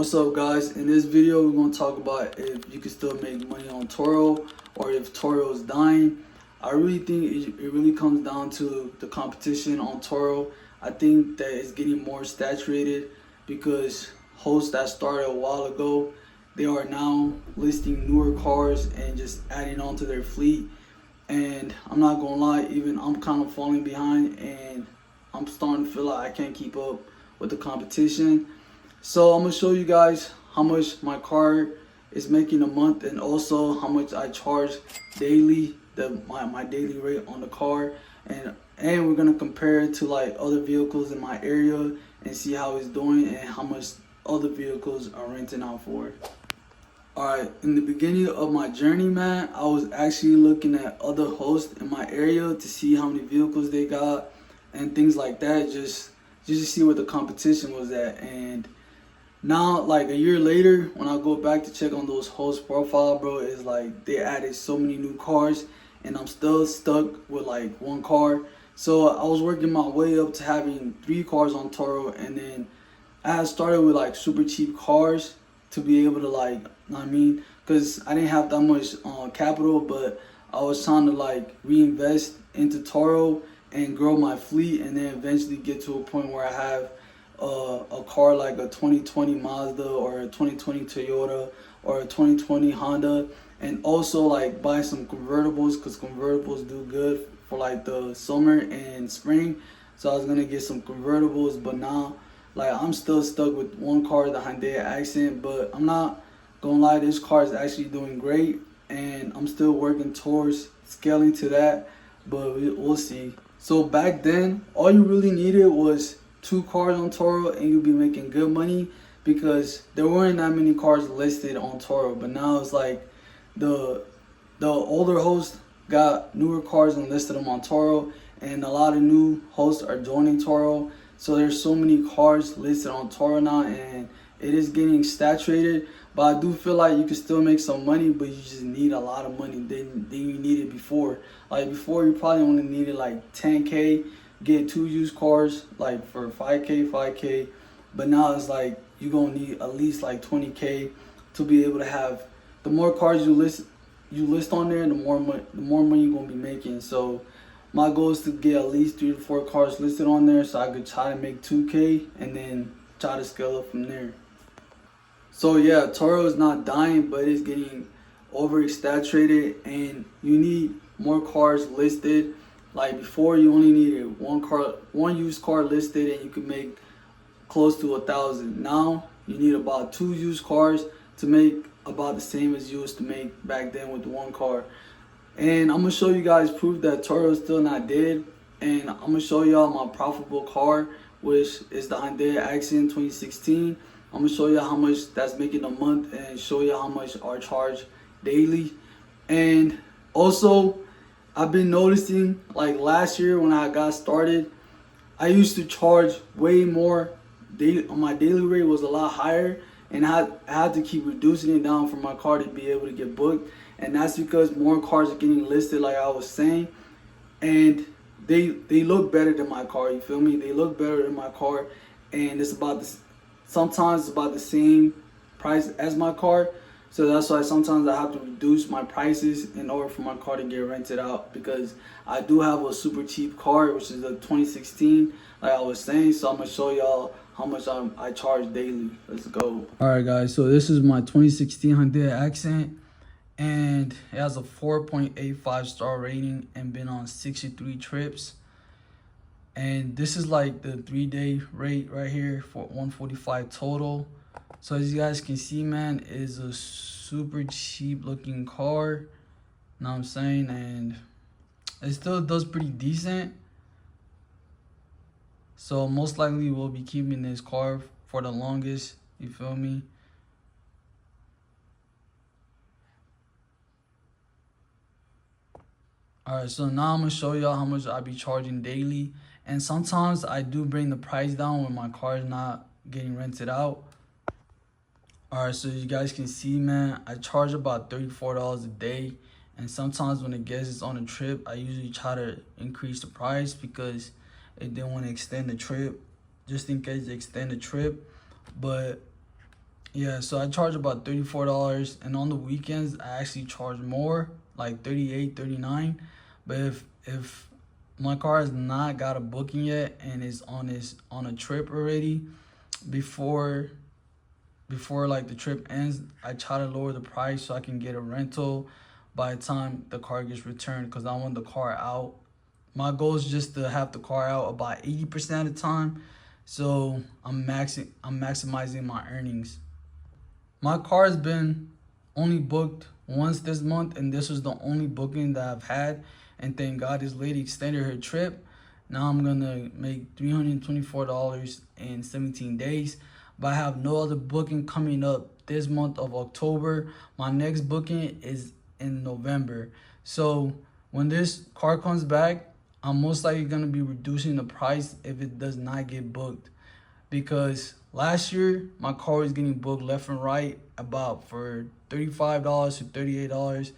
What's up, guys? In this video we're going to talk about if you can still make money on Turo or if Turo is dying. I really think it really comes down to the competition on Turo. I think that it's getting more saturated because hosts that started a while ago, they are now listing newer cars and just adding on to their fleet. And I'm not gonna lie, even I'm kind of falling behind and I'm starting to feel like I can't keep up with the competition. So I'm gonna show you guys how much my car is making a month and also how much I charge daily, my daily rate on the car, and we're gonna compare it to like other vehicles in my area and see how it's doing and how much other vehicles are renting out for. Alright, in the beginning of my journey, man, I was actually looking at other hosts in my area to see how many vehicles they got and things like that, just to see what the competition was at. And now, like a year later, when I go back to check on those host profile, bro, it's like they added so many new cars and I'm still stuck with like one car. So I was working my way up to having 3 cars on Turo, and then I had started with like super cheap cars to be able to, like, you know what I mean, because I didn't have that much capital, but I was trying to like reinvest into Turo and grow my fleet, and then eventually get to a point where I have a car like a 2020 Mazda or a 2020 Toyota or a 2020 Honda, and also like buy some convertibles because convertibles do good for like the summer and spring. So I was gonna get some convertibles, but now like I'm still stuck with one car, the Hyundai Accent. But I'm not gonna lie, this car is actually doing great and I'm still working towards scaling to that, but we'll see. So back then, all you really needed was 2 cars on Turo and you'll be making good money because there weren't that many cars listed on Turo. But now it's like the older hosts got newer cars and listed them on Turo, and a lot of new hosts are joining Turo. So there's so many cars listed on Turo now, and it is getting saturated. But I do feel like you can still make some money, but you just need a lot of money than you needed before. Like before, you probably only needed like 10K, get 2 used cars like for 5K. But now it's like you're gonna need at least like 20K to be able to have. The more cars you list on there, the more money you're gonna be making. So my goal is to get at least 3 to 4 cars listed on there so I could try to make 2K and then try to scale up from there. So yeah, Turo is not dying, but it's getting oversaturated and you need more cars listed. Like before, you only needed one used car listed and you could make close to 1,000. Now you need about 2 used cars to make about the same as you used to make back then with 1 car. And I'm gonna show you guys proof that Turo is still not dead. And I'm gonna show y'all my profitable car, which is the Hyundai Accent 2016. I'm gonna show you how much that's making a month and show you how much I charge daily. And also, I've been noticing like last year when I got started, I used to charge way more. My daily rate was a lot higher, and I had to keep reducing it down for my car to be able to get booked. And that's because more cars are getting listed, like I was saying, and they look better than my car. You feel me? They look better than my car, and it's about this. Sometimes it's about the same price as my car. So that's why sometimes I have to reduce my prices in order for my car to get rented out, because I do have a super cheap car, which is a 2016, like I was saying. So I'm gonna show y'all how much I charge daily. Let's go. All right, guys. So this is my 2016 Hyundai Accent, and it has a 4.85 star rating and been on 63 trips. And this is like the 3-day rate right here for 145 total. So as you guys can see, man, it is a super cheap looking car. You know what I'm saying? And it still does pretty decent. So most likely we'll be keeping this car for the longest. You feel me? Alright, so now I'm gonna show y'all how much I be charging daily. And sometimes I do bring the price down when my car is not getting rented out. Alright, so you guys can see, man, I charge about $34 a day. And sometimes when the guest is on a trip, I usually try to increase the price because they want to extend the trip, just in case they extend the trip. But Yeah, so I charge about $34, and on the weekends I actually charge more, like 38, 39. But if my car has not got a booking yet and is on a trip already, before like the trip ends, I try to lower the price so I can get a rental by the time the car gets returned, because I want the car out. My goal is just to have the car out about 80% of the time, so I'm maximizing my earnings. My car has been only booked once this month, and this was the only booking that I've had. And thank God this lady extended her trip. Now I'm gonna make $324 in 17 days. But I have no other booking coming up this month of October. My next booking is in November. So when this car comes back, I'm most likely gonna be reducing the price if it does not get booked, because last year my car was getting booked left and right about for $35 to $38.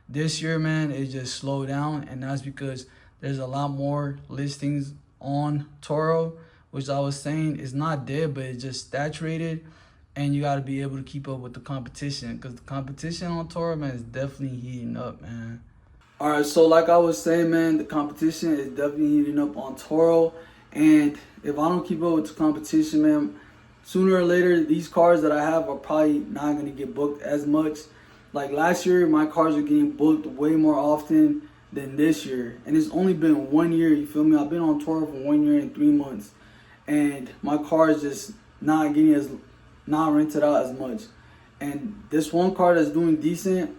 This year, man, it just slowed down, and that's because there's a lot more listings on Turo, which I was saying is not dead, but it's just saturated, and you got to be able to keep up with the competition, because the competition on Turo, man, is definitely heating up, man. All right, so like I was saying, man, the competition is definitely heating up on Toro, and if I don't keep up with the competition, man, sooner or later these cars that I have are probably not gonna get booked as much. Like last year, my cars are getting booked way more often than this year, and it's only been 1 year. You feel me? I've been on Toro for 1 year and 3 months, and my car is just not rented out as much. And this one car that's doing decent.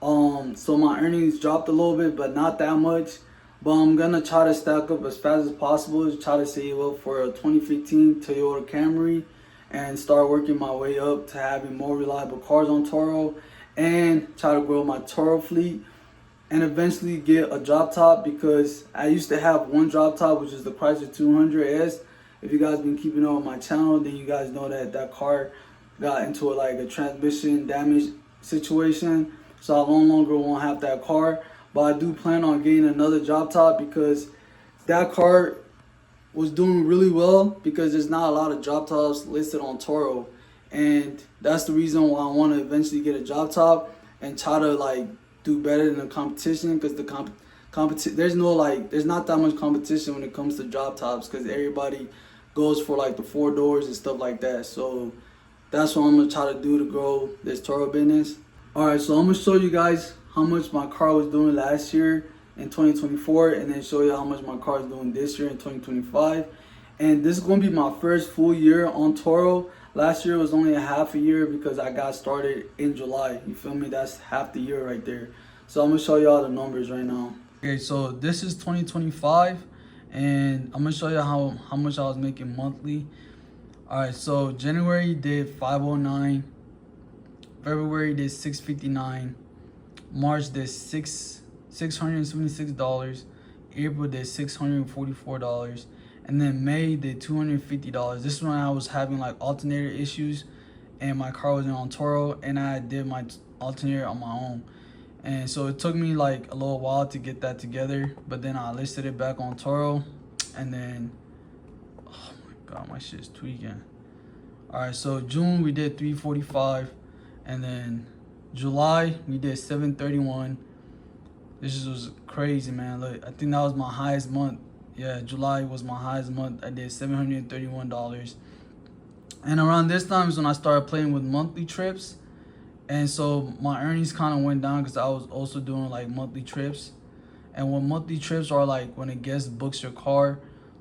So my earnings dropped a little bit, but not that much. But I'm gonna try to stack up as fast as possible, try to save up for a 2015 Toyota Camry, and start working my way up to having more reliable cars on Toro, and try to grow my Toro fleet, and eventually get a drop top, because I used to have one drop top, which is the Chrysler 200S. If you guys been keeping up on my channel, then you guys know that that car got into a transmission damage situation. So I no longer won't have that car. But I do plan on getting another drop top, because that car was doing really well, because there's not a lot of drop tops listed on Toro. And that's the reason why I want to eventually get a drop top and try to do better than the competition, because the competition, there's not that much competition when it comes to drop tops, because everybody goes for the 4 doors and stuff like that. So that's what I'm gonna try to do to grow this Toro business. Alright, so I'm going to show you guys how much my car was doing last year in 2024, and then show you how much my car is doing this year in 2025. And this is going to be my first full year on Toro. Last year was only a half a year, because I got started in July. You feel me? That's half the year right there. So I'm going to show you all the numbers right now. Okay, so this is 2025, and I'm going to show you how much I was making monthly. Alright, so January did 509. February did $659, March did $676, April did $644, and then May did $250. This is when I was having alternator issues, and my car wasn't on Toro, and I did my alternator on my own. And so it took me a little while to get that together, but then I listed it back on Toro, and then, oh my God, my shit's tweaking. All right, so June we did 345. And then July, we did 731. This was crazy, man. Look, I think that was my highest month. Yeah, July was my highest month. I did $731. And around this time is when I started playing with monthly trips. And so my earnings kind of went down, because I was also doing monthly trips. And what monthly trips are when a guest books your car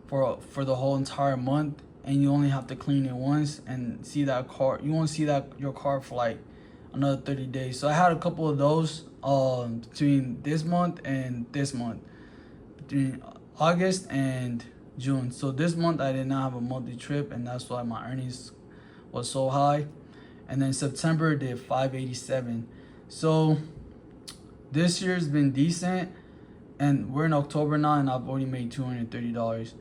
for the whole entire month, and you only have to clean it once and see that car. You won't see your car for another 30 days. So I had a couple of those between this month and this month, between August and June. So this month I did not have a monthly trip, and that's why my earnings was so high. And then September did 587. So this year's been decent, and we're in October now, and I've already made $230.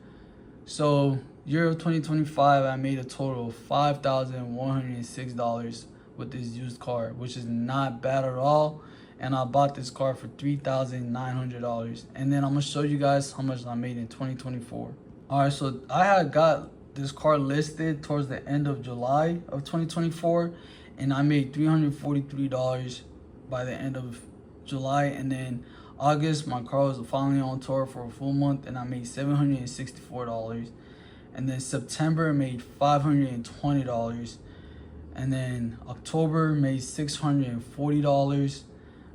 So year of 2025, I made a total of $5,106 with this used car, which is not bad at all. And I bought this car for $3,900. And then I'm gonna show you guys how much I made in 2024. All right, so I had got this car listed towards the end of July of 2024, and I made $343 by the end of July. And then August, my car was finally on tour for a full month, and I made $764. And then September made $520. And then October made $640.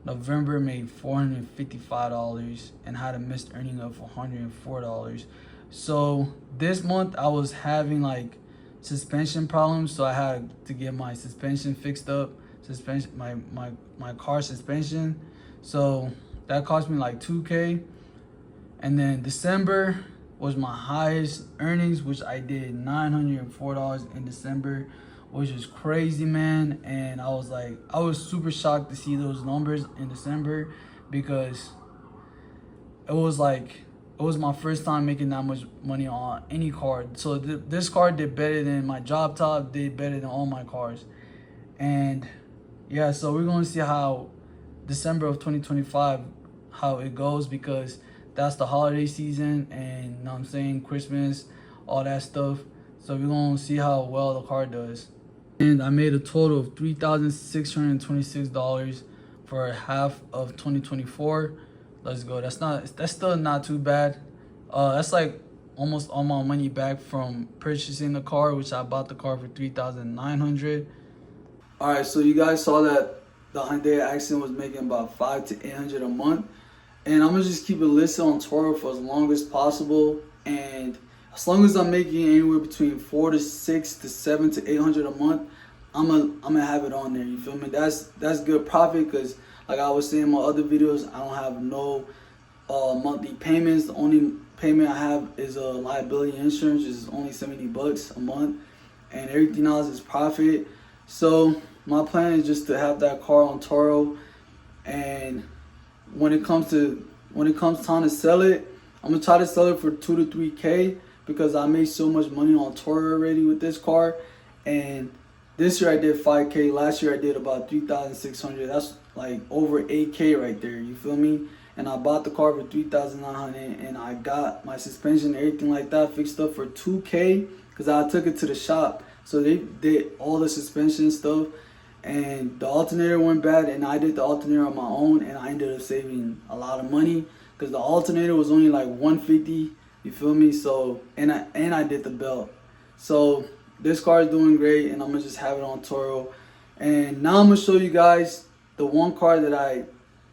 November made $455 and had a missed earning of $104. So this month I was having like suspension problems, so I had to get my suspension fixed up, my car suspension. So that cost me like $2K. And then December was my highest earnings, which I did $904 in December, which is crazy, man. And I was super shocked to see those numbers in December, because it was my first time making that much money on any car. So this car did better than my drop top, did better than all my cars. And yeah, so we're gonna see how December of 2025, how it goes, because that's the holiday season, and you know what I'm saying, Christmas, all that stuff. So we're gonna see how well the car does. And I made a total of $3,626 for half of 2024. Let's go. That's still not too bad. That's like almost all my money back from purchasing the car, which I bought the car for $3,900. All right, so you guys saw that the Hyundai Accent was making about $500 to $800 a month, and I'm gonna just keep it listed on Turo for as long as possible. And as long as I'm making anywhere between $400 to $600 to $700 to $800 a month, I'm gonna have it on there. You feel me? That's good profit, because like I was saying in my other videos, I don't have no monthly payments. The only payment I have is liability insurance, which is only $70 a month, and everything else is profit. So my plan is just to have that car on Turo, and when it comes time to sell it, I'm gonna try to sell it for $2 to $3K, because I made so much money on Turo already with this car. And this year I did $5K. Last year I did about $3,600. That's like over $8K right there. You feel me? And I bought the car for $3,900, and I got my suspension and everything like that fixed up for $2K, because I took it to the shop. So they did all the suspension stuff, and the alternator went bad, and I did the alternator on my own, and I ended up saving a lot of money, because the alternator was only like $150. You feel me? So and I did the belt. So this car is doing great, and I'm gonna just have it on Turo. And now I'm gonna show you guys the one car that I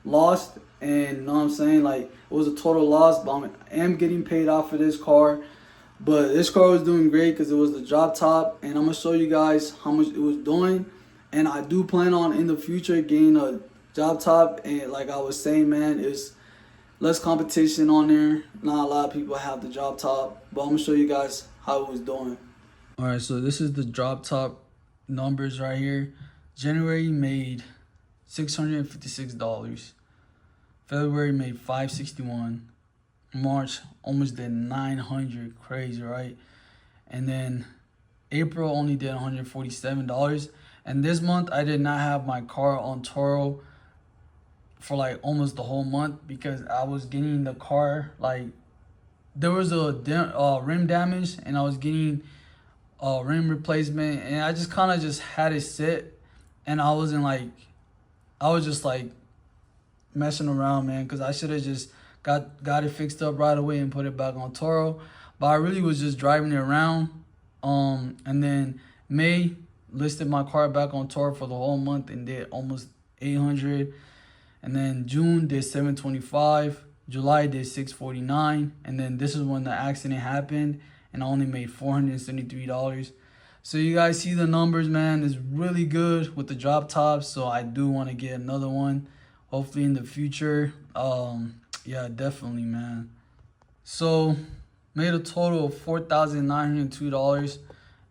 lost, and you know what I'm saying, like it was a total loss, but I am getting paid off for this car. But this car was doing great because it was the drop top, and I'm gonna show you guys how much it was doing. And I do plan on in the future getting a drop top, and like I was saying, man, it's less competition on there. Not a lot of people have the drop top, but I'm gonna show you guys how it was doing. All right, so this is the drop top numbers right here. January made $656. February made $561. March almost did $900. Crazy, right? And then April only did $147. And this month I did not have my car on Turo for like almost the whole month, because I was getting the car, like there was a rim damage, and I was getting rim replacement, and I just kind of just had it sit, and I was just like messing around, man, because I should have just got it fixed up right away and put it back on Turo. But I really was just driving it around, and then May listed my car back on Turo for the whole month and did almost $800. And then June did $725, July did $649, and then this is when the accident happened, and I only made $473. So you guys see the numbers, man. It's really good with the drop tops, so I do want to get another one, hopefully in the future. Yeah, definitely, man. So made a total of $4,902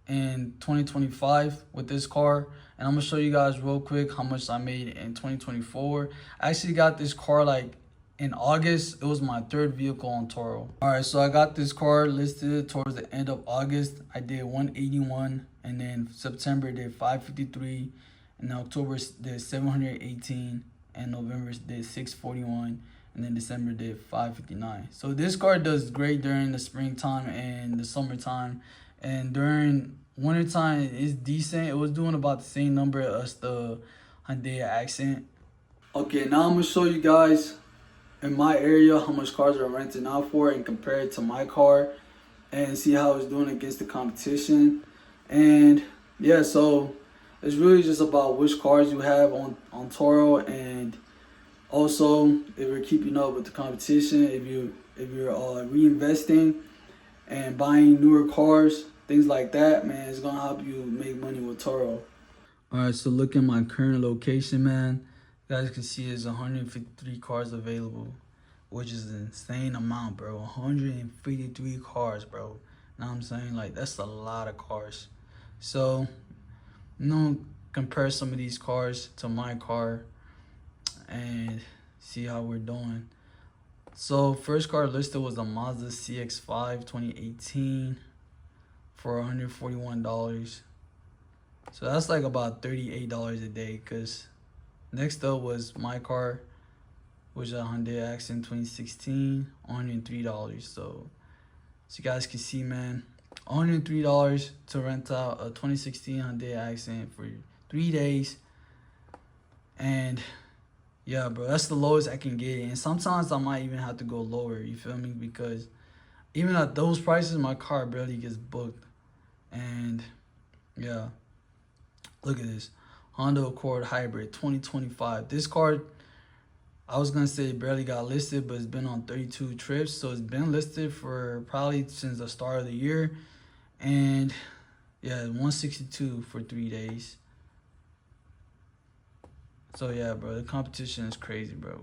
in 2025 with this car. And I'm gonna show you guys real quick how much I made in 2024. I actually got this car like in August. It was my third vehicle on Turo. All right, so I got this car listed towards the end of August. I did 181, and then September did 553, and October did 718, and November did 641, and then December did 559. So this car does great during the springtime and the summertime. And during wintertime, it's decent. It was doing about the same number as the Hyundai Accent. Okay, now I'm gonna show you guys in my area how much cars are renting out for and compare it to my car and see how it's doing against the competition. And yeah, so it's really just about which cars you have on Toro, and also if you're keeping up with the competition, if you're reinvesting and buying newer cars, things like that, man, it's gonna help you make money with Toro. All right, so look at my current location, man. You guys can see there's 153 cars available, which is an insane amount, bro. 153 cars, bro. Know what I'm saying? Like, that's a lot of cars. So, compare some of these cars to my car and see how we're doing. So, first car listed was a Mazda CX-5 2018 for $141. So that's like about $38 a day. Cause next up was my car, which is a Hyundai Accent 2016, $103. So you guys can see, man, $103 to rent out a 2016 Hyundai Accent for 3 days. And yeah, bro, that's the lowest I can get. And sometimes I might even have to go lower, you feel me? Because even at those prices, my car barely gets booked. And yeah, look at this. Honda Accord Hybrid 2025. This car, I was going to say barely got listed, but it's been on 32 trips. So it's been listed for probably since the start of the year. And yeah, 162 for 3 days. So yeah, bro, the competition is crazy, bro.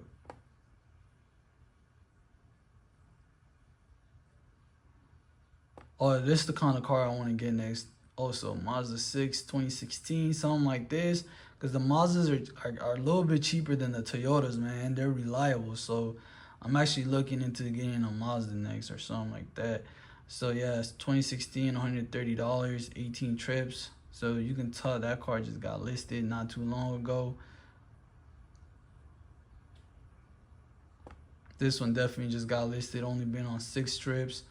Oh, this is the kind of car I want to get next. Also, Mazda 6 2016, something like this. Because the Mazdas are a little bit cheaper than the Toyotas, man. They're reliable. So I'm actually looking into getting a Mazda next or something like that. So yeah, it's 2016, $130, 18 trips. So you can tell that car just got listed not too long ago. This one definitely just got listed, only been on 6 trips.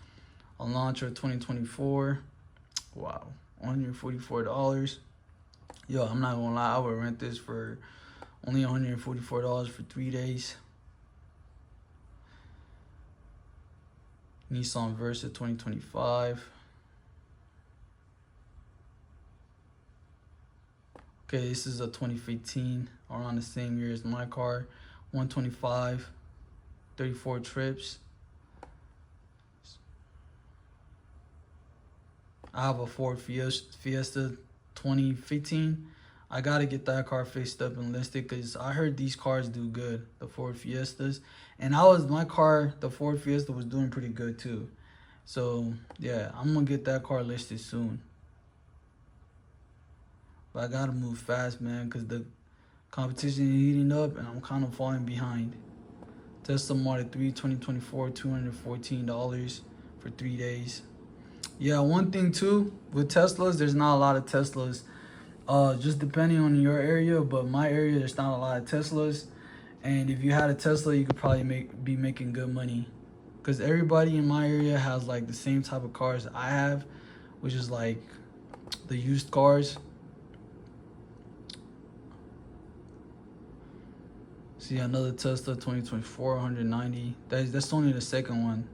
Elantra 2024. Wow, $144. Yo, I'm not gonna lie, I would rent this for only $144 for 3 days. Nissan Versa 2025. Okay, this is a 2015, around the same year as my car. 125, 34 trips. I have a Ford Fiesta 2015. I gotta get that car fixed up and listed because I heard these cars do good, the Ford Fiestas. And my car, the Ford Fiesta, was doing pretty good too. So yeah, I'm gonna get that car listed soon. But I gotta move fast, man, because the competition is heating up and I'm kind of falling behind. Tesla Model 3 2024, $214 for 3 days. Yeah, one thing too with Teslas, there's not a lot of Teslas. Just depending on your area, but my area there's not a lot of Teslas. And if you had a Tesla, you could probably be making good money, because everybody in my area has like the same type of cars I have, which is like the used cars. See, another Tesla 2024, 190. That's only the second one,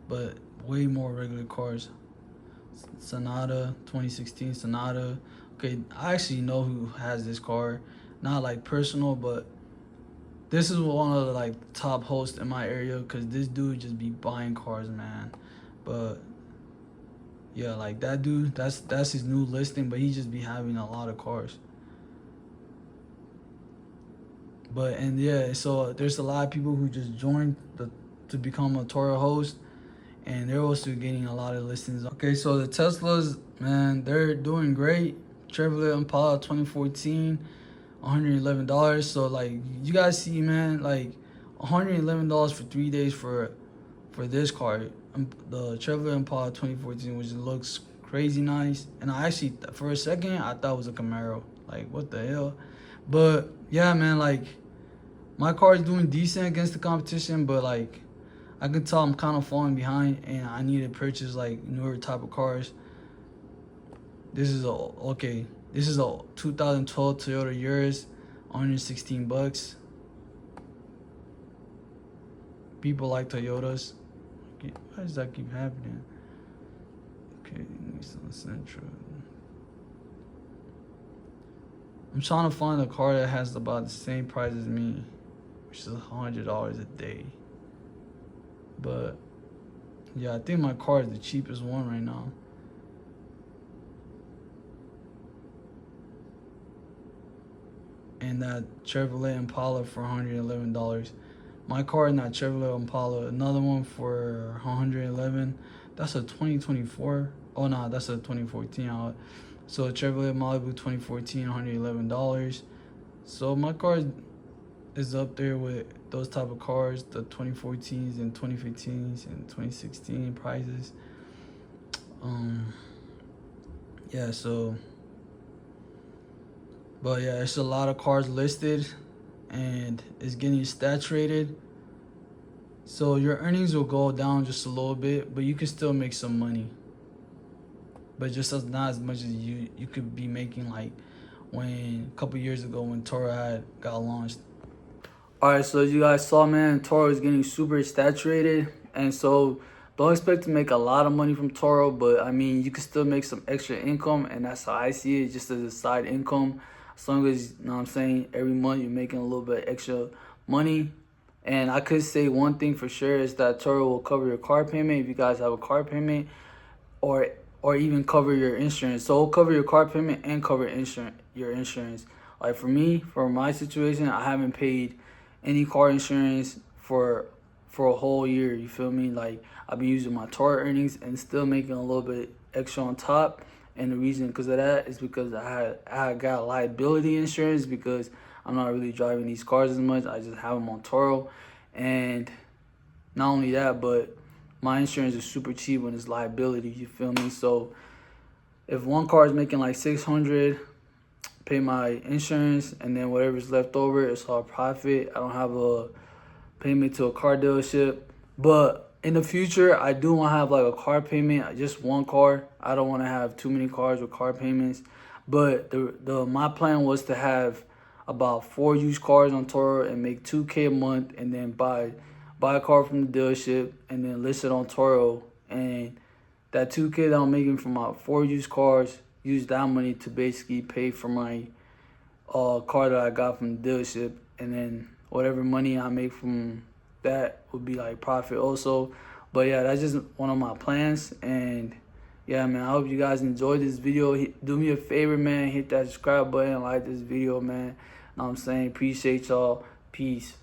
but way more regular cars. Sonata 2016 Sonata. Okay, I actually know who has this car, not like personal, but this is one of the like top hosts in my area, because this dude just be buying cars, man. But yeah, like that dude, that's his new listing, but he just be having a lot of cars. But and yeah, so there's a lot of people who just joined to become a Toro host, and they're also getting a lot of listings. Okay, so the Teslas, man, they're doing great. Chevrolet Impala 2014, $111. So like you guys see, man, like $111 for 3 days for this car, the Chevrolet Impala 2014, which looks crazy nice. And I actually, for a second, I thought it was a Camaro. Like, what the hell? But yeah, man, like my car is doing decent against the competition, but like I can tell I'm kind of falling behind, and I need to purchase like newer type of cars. This is okay. This is a 2012 Toyota Yaris, 116 bucks. People like Toyotas. Why does that keep happening? Okay, Nissan Sentra. I'm trying to find a car that has about the same price as me, which is $100 a day. But yeah, I think my car is the cheapest one right now. And that Chevrolet Impala for $111. My car in that Chevrolet Impala, another one for $111. That's a 2024. Oh no, that's a 2014. So Chevrolet Malibu 2014, $111. So my car is up there with those type of cars, the 2014s and 2015s and 2016 prices. Yeah, so, but yeah, it's a lot of cars listed and it's getting saturated. So your earnings will go down just a little bit, but you can still make some money. But just not as much as you could be making like when a couple years ago when Turo got launched. Alright, so as you guys saw, man, Turo is getting super saturated, and so don't expect to make a lot of money from Turo, but I mean you can still make some extra income, and that's how I see it, just as a side income. As long as, you know what I'm saying, every month you're making a little bit extra money. And I could say one thing for sure is that Turo will cover your car payment if you guys have a car payment, or even cover your insurance. So it'll cover your car payment and cover your insurance. Like for me, for my situation, I haven't paid any car insurance for a whole year. You feel me? Like I've been using my Turo earnings and still making a little bit extra on top. And the reason because of that is because I got liability insurance, because I'm not really driving these cars as much. I just have them on Turo. And not only that, but my insurance is super cheap when it's liability. You feel me? So if one car is making like $600, pay my insurance, and then whatever's left over, it's all profit. I don't have a payment to a car dealership. But in the future, I do want to have like a car payment, just one car. I don't want to have too many cars with car payments. But my plan was to have about 4 used cars on Turo and make $2K a month, and then buy a car from the dealership and then list it on Turo. And that $2K that I'm making from my 4 used cars, use that money to basically pay for my car that I got from the dealership, and then whatever money I make from that would be like profit also. But yeah, that's just one of my plans. And yeah, man, I hope you guys enjoyed this video. Do me a favor, man, hit that subscribe button, like this video, man. Know what I'm saying? Appreciate y'all. Peace.